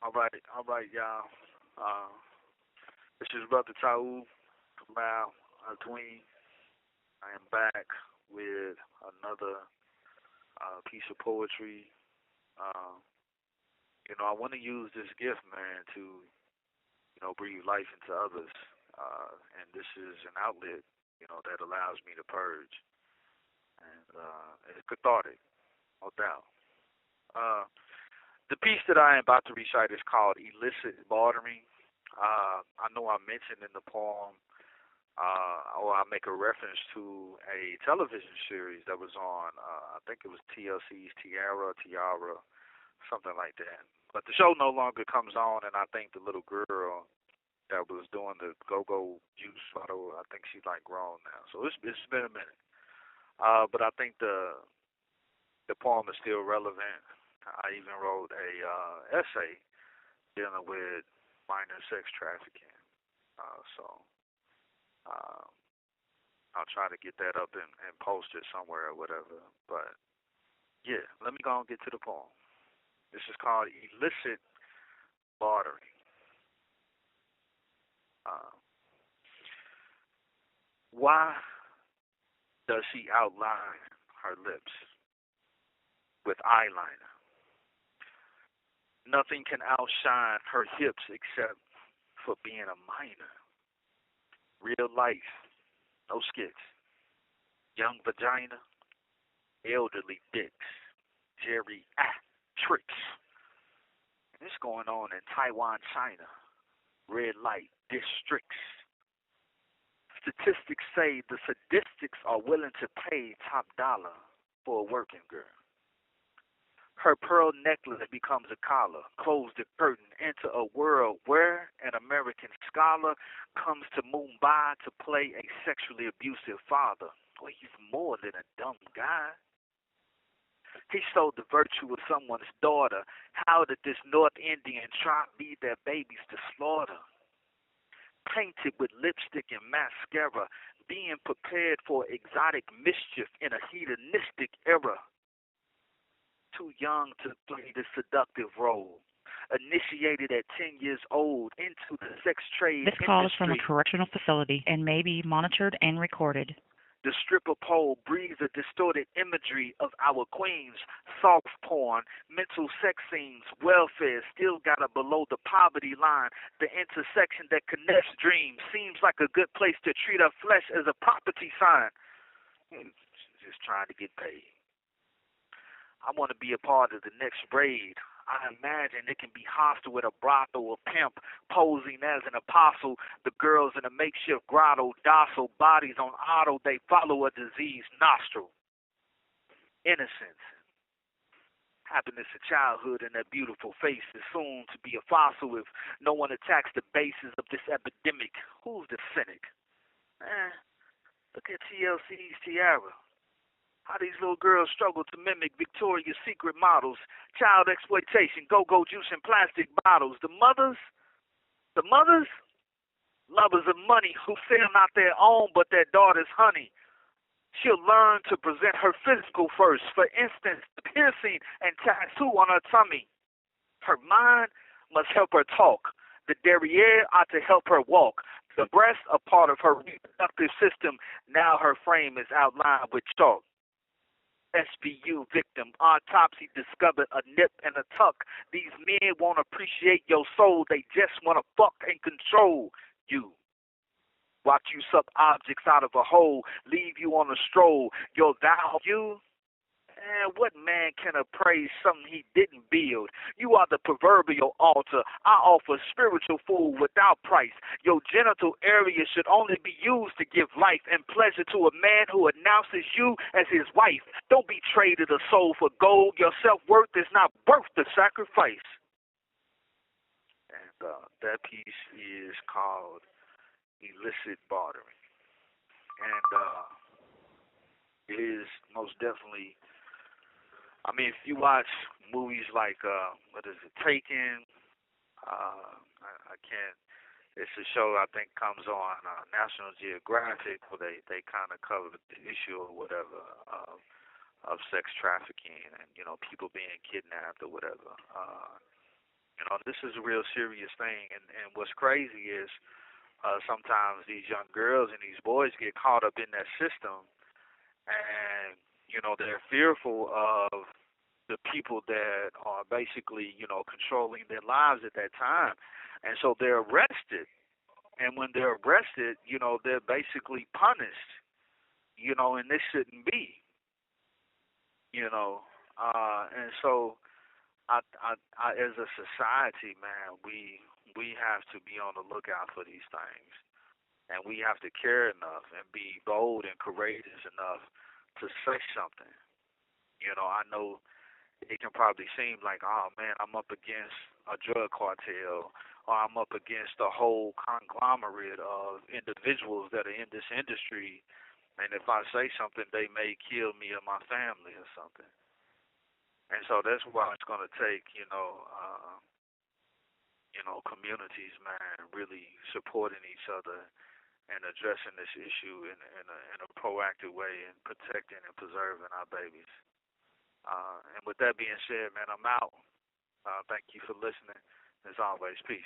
All right, y'all. Uh, this is Brother Taul, Kamau, Adwin. I am back with another piece of poetry. Uh, I want to use this gift, man, to breathe life into others, and this is an outlet, that allows me to purge, and it's cathartic, no doubt. Uh, the piece that I am about to recite is called "Illicit Bartering." I know I mentioned in the poem, or I make a reference to a television series that was on, I think it was TLC's Tiara, something like that. But the show no longer comes on, and I think the little girl that was doing the go-go juice bottle, I think she's like grown now. So it's been a minute. But I think the poem is still relevant. I even wrote a essay dealing with minor sex trafficking. So uh, I'll try to get that up and post it somewhere or whatever. But yeah, let me go and get to the poem. This is called Illicit Bartering. Uh, why does she outline her lips with eyeliner? Nothing can outshine her hips except for being a minor. Real life, no skits. Young vagina, elderly dicks, geriatrics. And it's going on in Taiwan, China. Red light districts. Statistics say the sadistics are willing to pay top dollar for a working girl. Her pearl necklace becomes a collar, close the curtain into a world where an American scholar comes to Mumbai to play a sexually abusive father. Well, he's more than a dumb guy. He sold the virtue of someone's daughter. How did this North Indian try to lead their babies to slaughter? Painted with lipstick and mascara, being prepared for exotic mischief in a hedonistic era. Too young to play the seductive role. Initiated at 10 years old into the sex trade This call is from a correctional facility and may be monitored and recorded. The stripper pole breathes a distorted imagery of our queens, soft porn, mental sex scenes, welfare still got her below the poverty line. The intersection that connects dreams seems like a good place to treat her flesh as a property sign. Just trying to get paid. I want to be a part of the next raid. I imagine it can be hostile with a brothel or pimp posing as an apostle. The girls in a makeshift grotto, docile bodies on auto, they follow a diseased nostril. Innocence, happiness of childhood in that beautiful face is soon to be a fossil if no one attacks the basis of this epidemic. Who's the cynic? Look at TLC's Tiara. How these little girls struggle to mimic Victoria's Secret models, child exploitation, go-go juice and plastic bottles. The mothers, lovers of money who sell not their own but their daughter's honey. She'll learn to present her physical first. For instance, the piercing and tattoo on her tummy. Her mind must help her talk. The derriere ought to help her walk. The breasts are part of her reproductive system. Now her frame is outlined with chalk. SBU victim, autopsy discovered a nip and a tuck. These men won't appreciate your soul. They just want to fuck and control you. Watch you suck objects out of a hole, leave you on a stroll. Your value? What man can appraise something he didn't build? You are the proverbial altar. I offer spiritual food without price. Your genital area should only be used to give life and pleasure to a man who announces you as his wife. Don't be traded a soul for gold. Your self-worth is not worth the sacrifice. And that piece is called Illicit Bartering. And it is most definitely, if you watch movies like, Taken, I can't, it's a show I think comes on National Geographic where they kind of cover the issue or whatever of sex trafficking and, people being kidnapped or whatever. You know, this is a real serious thing, and what's crazy is sometimes these young girls and these boys get caught up in that system, and you know they're fearful of the people that are basically controlling their lives at that time, and so they're arrested. And when they're arrested, they're basically punished. And this shouldn't be. You know, and so as a society, man, we have to be on the lookout for these things, and we have to care enough and be bold and courageous enough to say something. I know it can probably seem like, oh man, I'm up against a drug cartel, or I'm up against a whole conglomerate of individuals that are in this industry, and if I say something, they may kill me or my family or something. And so that's why it's going to take, communities, man, really supporting each other and addressing this issue in a proactive way and protecting and preserving our babies. And with that being said, man, I'm out. Thank you for listening. As always, peace.